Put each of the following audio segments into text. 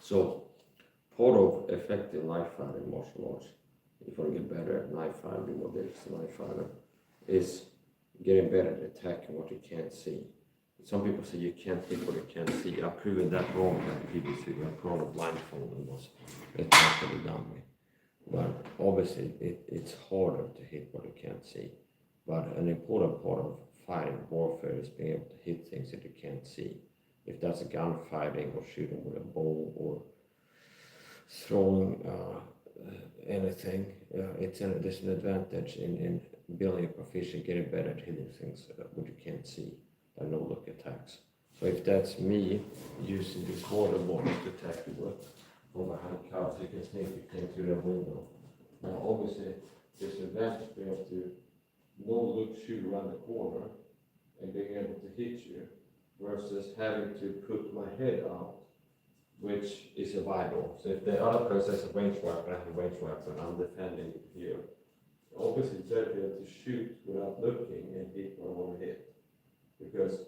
So part of effective knife fighting martial arts, if you want to get better at knife fighting, be more dangerous knife fighter, is getting better at attacking what you can't see. Some people say you can't hit what you can't see. I've proven that wrong at the previous video. I put on a blindfold and was attacked with a dummy. But obviously it's harder to hit what you can't see. But an important part of fighting warfare is being able to hit things that you can't see. If that's a gunfighting or shooting with a bow or throwing anything, there's an advantage in building a proficient, getting better at hitting things what you can't see, like no-look attacks. So if that's me using this harder body to attack you with, from behind couch, you can sneak it through the window. Now obviously there's an advantage being able to no-look shoot around the corner and being able to hit you versus having to put my head out, which is a vital. So if the other person has a range weapon, I have a range weapon, I'm defending here. Obviously it's better to be able to shoot without looking and hit what I want to hit. Because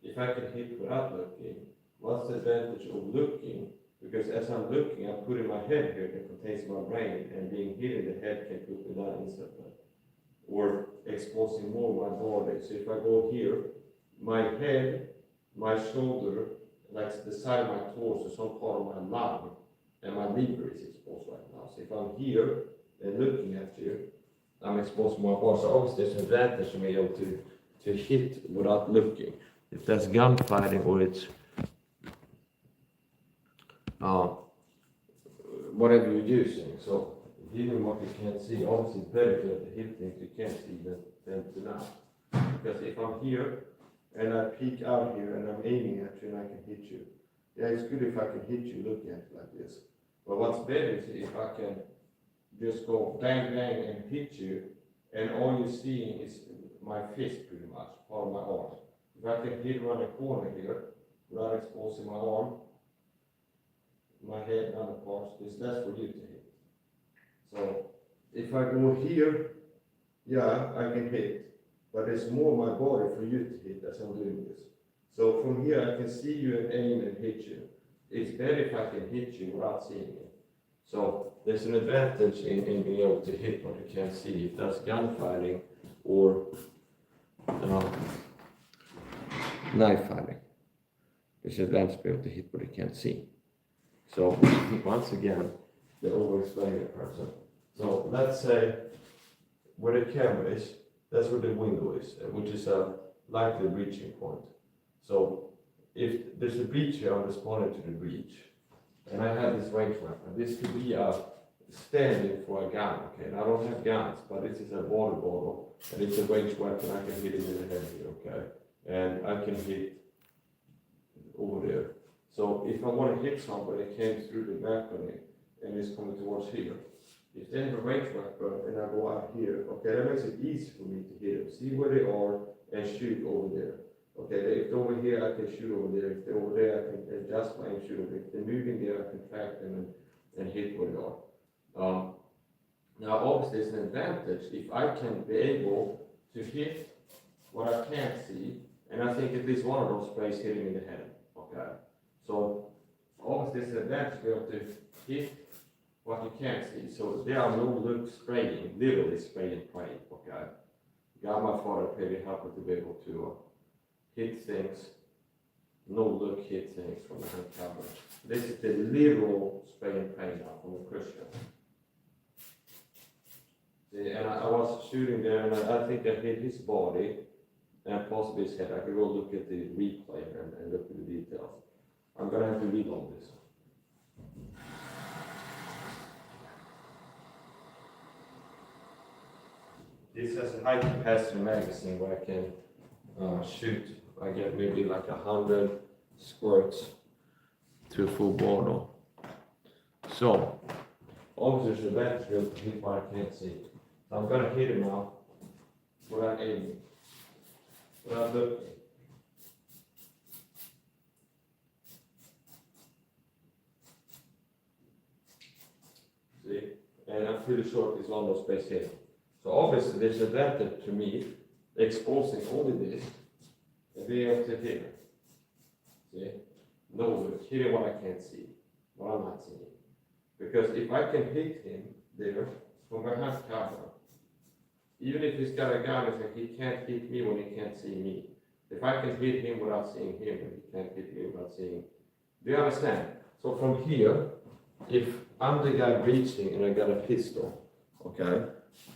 if I can hit without looking, what's the advantage of looking? Because as I'm looking, I'm putting my head here that contains my brain, and being hit in the head can put me down instantly. Or exposing more of my body. So if I go here, my head, my shoulder, like the side of my torso, some part of my lung, and my liver is exposed right now. So if I'm here and looking at you, I'm exposed to my body. So obviously there's an advantage to me able to hit without looking. If that's gunfighting or it's whatever you're using. So hitting what you can't see, obviously it's better to hit things you can't see than to not. Because if I'm here and I peek out here and I'm aiming at you and I can hit you, yeah, it's good if I can hit you looking at it like this. But what's better is if I can just go bang bang and hit you, and all you're seeing is my fist pretty much, part of my arm. If I can hit around the corner here without exposing my arm, my head and other parts, it's less for you to hit. So if I go here, yeah, I can hit, but it's more my body for you to hit as I'm doing this. So from here I can see you and aim and hit you. It's better if I can hit you without seeing it. So there's an advantage in being able to hit what you can't see. If that's gunfighting or knife fighting, there's an advantage to be able to hit what you can't see. So once again, the over-explaining person. So let's say where the camera is, that's where the window is, which is a likely breaching point. So if there's a breach here, I'm responding to the breach. And I have this range weapon. This could be a stand-in for a gun, okay? And I don't have guns, but this is a water bottle, and it's a range weapon. I can hit it in the head here, okay? And I can hit over there. So if I want to hit somebody that came through the balcony and is coming towards here, if they have a range weapon and I go out here, okay, that makes it easy for me to hit them. See where they are and shoot over there. Okay, if they're over here, I can shoot over there. If they're over there, I can adjust my aim, shoot over there. If they're moving there, I can track them and hit where they are. Now, obviously, there's an advantage if I can be able to hit what I can't see, and I think at least one of those sprays hit him in the head. Okay, so obviously, there's an advantage to be able to hit what you can't see. So there are no look spraying, literally spray and pray. Okay, God, my Father, pray me help me to be able to hit things, no look hit things from the hand cover. This is the literal spray and pray now from a Christian. See, and I was shooting there, and I think I hit his body and possibly his head. I could go look at the replay and look at the details. I'm gonna have to reload this. This has a high capacity magazine where I can shoot. I get maybe like 100 squirts to a full bottle. So, obviously the advantage to hit what I can't see. So I'm gonna hit him now without aiming, without looking. See, and I'm pretty sure it's almost space here. So obviously there's an advantage to me exposing only this and being able to hit it. See? No look, hitting what I can't see. what I'm not seeing. Because if I can hit him there from behind cover, even if he's got a gun, it's like he can't hit me when he can't see me. If I can hit him without seeing him, and he can't hit me without seeing. Do you understand? So from here, if I'm the guy breaching and I got a pistol, okay,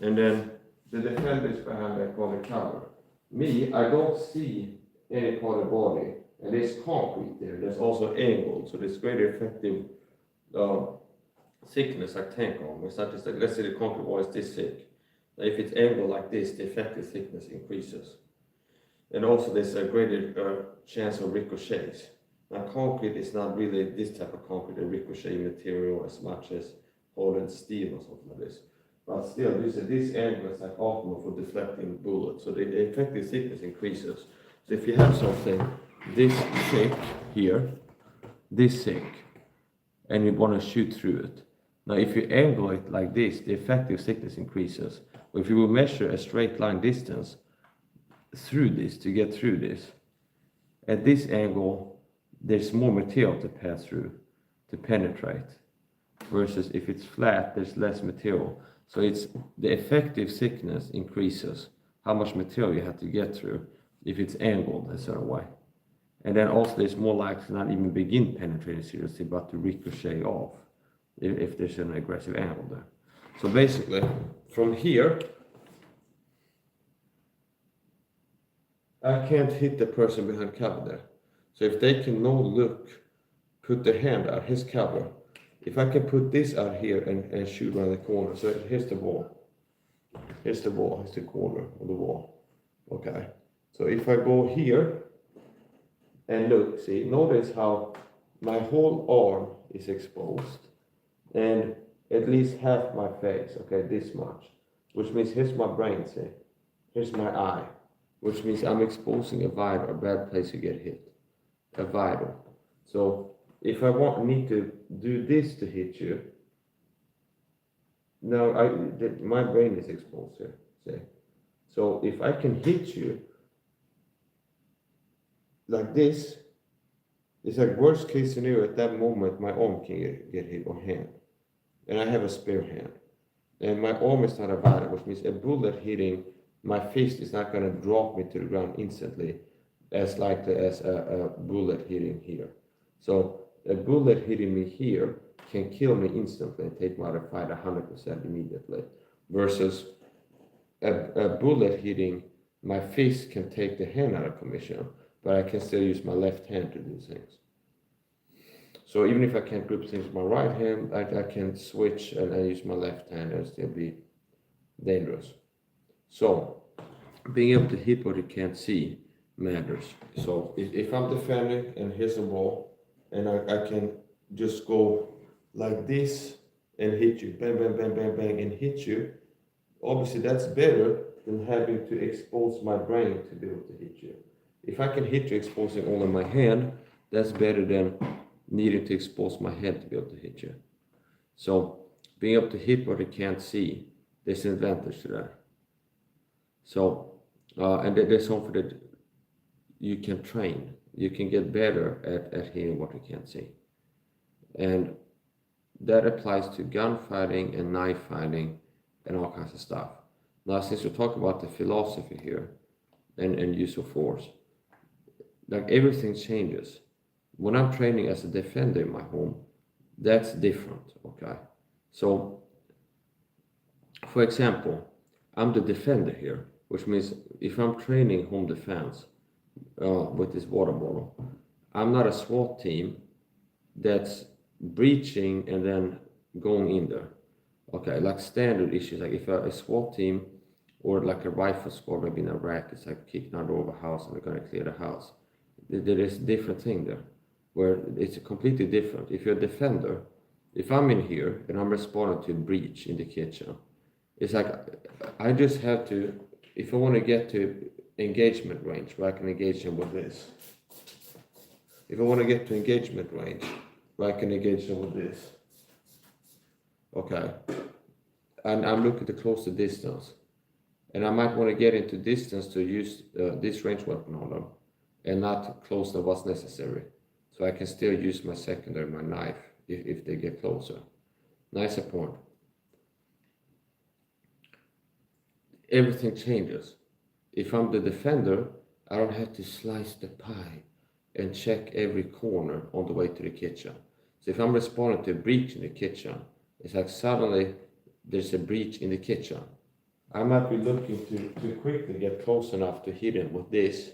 and then the defender is behind that corner cover. Me, I don't see any part of the body, and there's concrete there. There's also angle, so there's greater effective thickness like tank armor. It's not just like, let's say the concrete wall is this thick. If it's angled like this, the effective thickness increases. And also there's a greater chance of ricochets. Now concrete is not really this type of concrete, a ricochet material as much as hardened steel or something like this. But still, this angle is like optimal for deflecting bullets. So the effective thickness increases. So if you have something this thick here, this thick, and you want to shoot through it. Now if you angle it like this, the effective thickness increases. If you will measure a straight line distance through this, to get through this, at this angle, there's more material to pass through, to penetrate. Versus if it's flat, there's less material. So it's the effective thickness increases, how much material you have to get through, if it's angled a certain way. And then also there's more likely to not even begin penetrating seriously, but to ricochet off, if there's an aggressive angle there. So basically, from here, I can't hit the person behind cover there. So if they can no look, put their hand out, his cover, if I can put this out here and shoot around the corner, so here's the wall. Here's the wall, here's the corner of the wall. Okay, so if I go here and look, see, notice how my whole arm is exposed and at least half my face, okay, this much, which means here's my brain, see, here's my eye, which means I'm exposing a vital, a bad place to get hit, a vital. So if I need to do this to hit you, now my brain is exposed here, see. So if I can hit you like this, it's like worst case scenario at that moment, my arm can get hit or hand. And I have a spare hand. And my arm is not a vital, which means a bullet hitting my fist is not going to drop me to the ground instantly, as likely as a bullet hitting here. So a bullet hitting me here can kill me instantly and take me out of fight 100% immediately. Versus a bullet hitting my fist can take the hand out of commission, but I can still use my left hand to do things. So even if I can't grip things with my right hand, I can switch and use my left hand and still be dangerous. So being able to hit what you can't see matters. So if I'm defending and here's a wall, and I can just go like this and hit you, bang, bang, bang, bang, bang, and hit you, obviously that's better than having to expose my brain to be able to hit you. If I can hit you exposing only my hand, that's better than needing to expose my head to be able to hit you. So being able to hit what you can't see, there's an advantage to that. So, and there's something that you can train. You can get better at hitting what you can't see. And that applies to gunfighting and knife fighting and all kinds of stuff. Now, since we talk about the philosophy here and use of force, like everything changes. When I'm training as a defender in my home, that's different, okay? So, for example, I'm the defender here, which means if I'm training home defense with this water bottle, I'm not a SWAT team that's breaching and then going in there. Okay, like standard issues, like if a SWAT team or like a rifle squad, maybe in Iraq, it's like kicking out over a house and they're gonna clear the house. There is a different thing there, where it's completely different. If you're a defender, if I'm in here and I'm responding to a breach in the kitchen, it's like I just have to, if I want to get to engagement range, where I can engage them with this. If I want to get to engagement range, where I can engage them with this. Okay. And I'm looking to close the distance. And I might want to get into distance to use this range weapon on them and not close to what's necessary. So I can still use my secondary, my knife, if they get closer. Nicer point. Everything changes. If I'm the defender, I don't have to slice the pie and check every corner on the way to the kitchen. So if I'm responding to a breach in the kitchen, it's like suddenly there's a breach in the kitchen. I might be looking to quickly get close enough to hit him with this,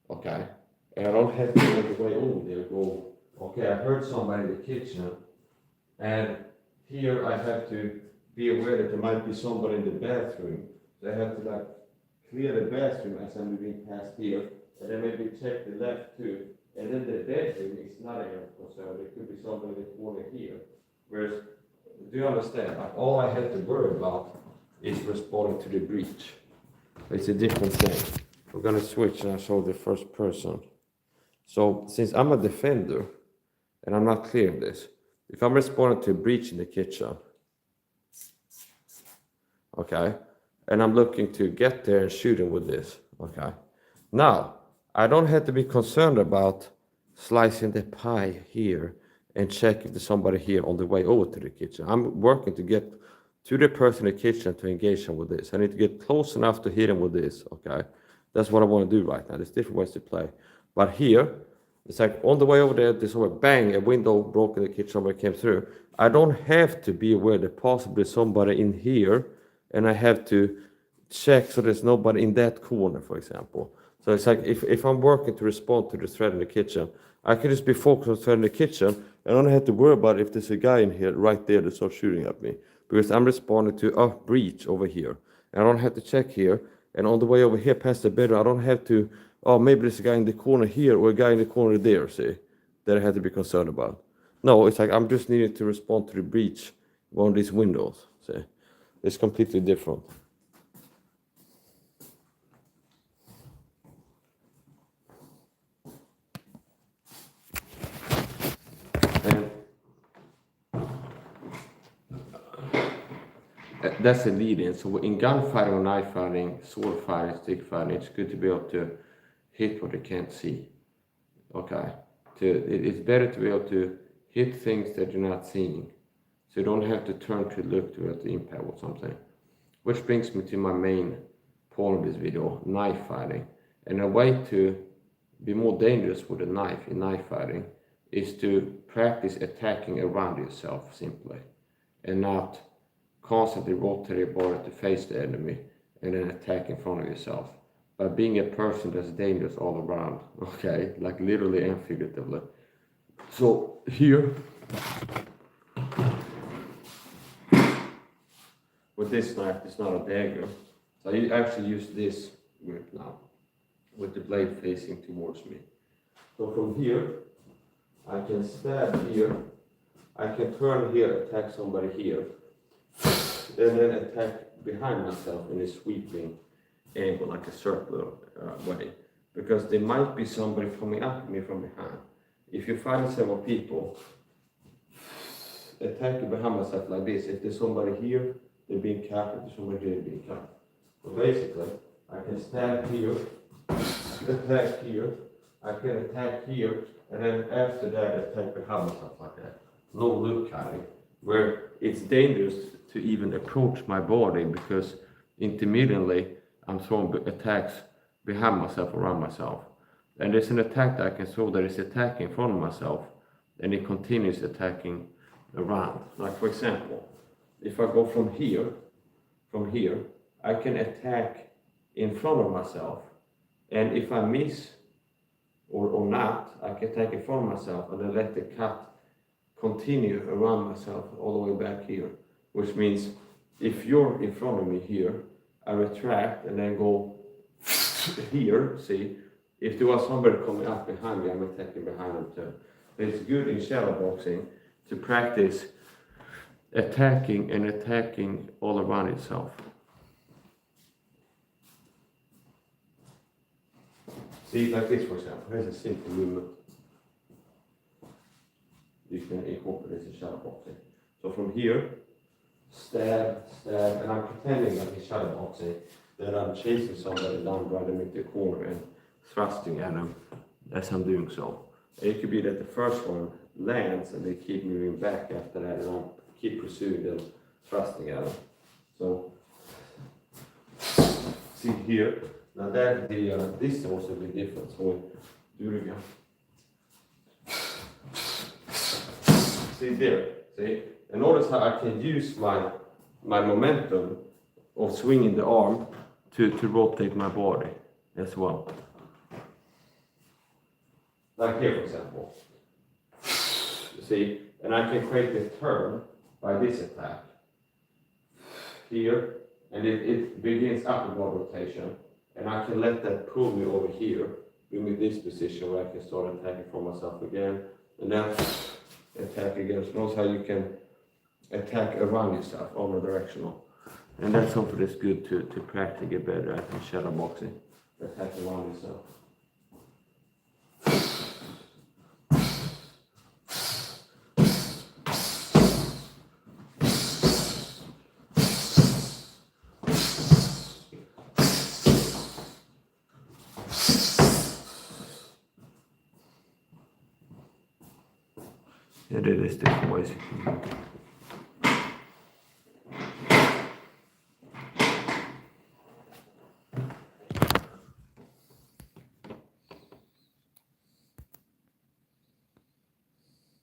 okay? And I don't have to go the way over there, go, okay, I heard somebody in the kitchen, and here I have to be aware that there might be somebody in the bathroom. So I have to like clear the bathroom as I'm moving past here, and then maybe check the left too. And then the bedroom is not a concern. There could be somebody in the corner here. Whereas, do you understand? Like all I have to worry about is responding to the breach. It's a different thing. We're gonna switch and I'll show the first person. So since I'm a defender and I'm not clearing this, if I'm responding to a breach in the kitchen, okay, and I'm looking to get there and shoot him with this, okay. Now, I don't have to be concerned about slicing the pie here and check if there's somebody here on the way over to the kitchen. I'm working to get to the person in the kitchen to engage him with this. I need to get close enough to hit him with this, okay? That's what I want to do right now. There's different ways to play. But here, it's like on the way over there, there's a bang, a window broke in the kitchen, somebody came through. I don't have to be aware that possibly somebody in here, and I have to check so there's nobody in that corner, for example. So it's like if I'm working to respond to the threat in the kitchen, I can just be focused on the threat in the kitchen. I don't have to worry about if there's a guy in here right there that starts shooting at me, because I'm responding to a breach over here. And I don't have to check here. And on the way over here past the bedroom, I don't have to, oh, maybe there's a guy in the corner here or a guy in the corner there, see, that I have to be concerned about. No, it's like I'm just needing to respond to the breach of one of these windows, see. It's completely different. And that's a lead-in. So in gunfighting or knife fighting, sword fighting, stick fighting, it's good to be able to hit what you can't see. Okay, it's better to be able to hit things that you're not seeing. So you don't have to turn to look to at the impact or something. Which brings me to my main point of this video, knife fighting. And a way to be more dangerous with a knife in knife fighting is to practice attacking around yourself simply, and not constantly rotate your body to face the enemy and then attack in front of yourself. By being a person that's dangerous all around, okay, like literally and figuratively. So here, with this knife, it's not a dagger. So I actually use this grip now, with the blade facing towards me. So from here, I can stab here, I can turn here, attack somebody here, and then attack behind myself in a sweeping angle, like a circular way. Because there might be somebody coming up at me from behind. If you're fighting several people, attacking behind myself like this, if there's somebody here, they're being cut, if there's somebody here, they're being cut. So basically, I can stab here, attack here, I can attack here, and then after that, attack behind myself like that. No loop cutting, where it's dangerous to even approach my body because intermittently I'm throwing attacks behind myself, around myself. And there's an attack that I can throw that is attacking in front of myself, and it continues attacking around. Like for example, if I go from here, I can attack in front of myself, and if I miss or not, I can attack in front of myself and then let the cut continue around myself all the way back here. Which means if you're in front of me here, I retract and then go here, see? If there was somebody coming up behind me, I'm attacking behind them too. It's good in shadow boxing to practice attacking and attacking all around itself. See, like this for example, here's a simple movement. You can incorporate this in shadow boxing. So from here, stab, and I'm pretending like in shadow boxing that I'm chasing somebody down, driving them into the corner and thrusting at them as I'm doing so. It could be that the first one lands and they keep moving back after that, and I keep pursuing them, thrusting at them. So, see here, now that the distance will be different, so we do it again. See there, see? And notice how I can use my momentum of swinging the arm to rotate my body as well. Like here, for example. See, and I can create a turn by this attack. Here, and it begins upward rotation, and I can let that pull me over here, bring me this position where I can start attacking for myself again, and then attack again. So notice how you can attack around yourself, omnidirectional. And that's something that's good to practice, get better at in shadow boxing, attack around yourself. Yeah, that is different ways you can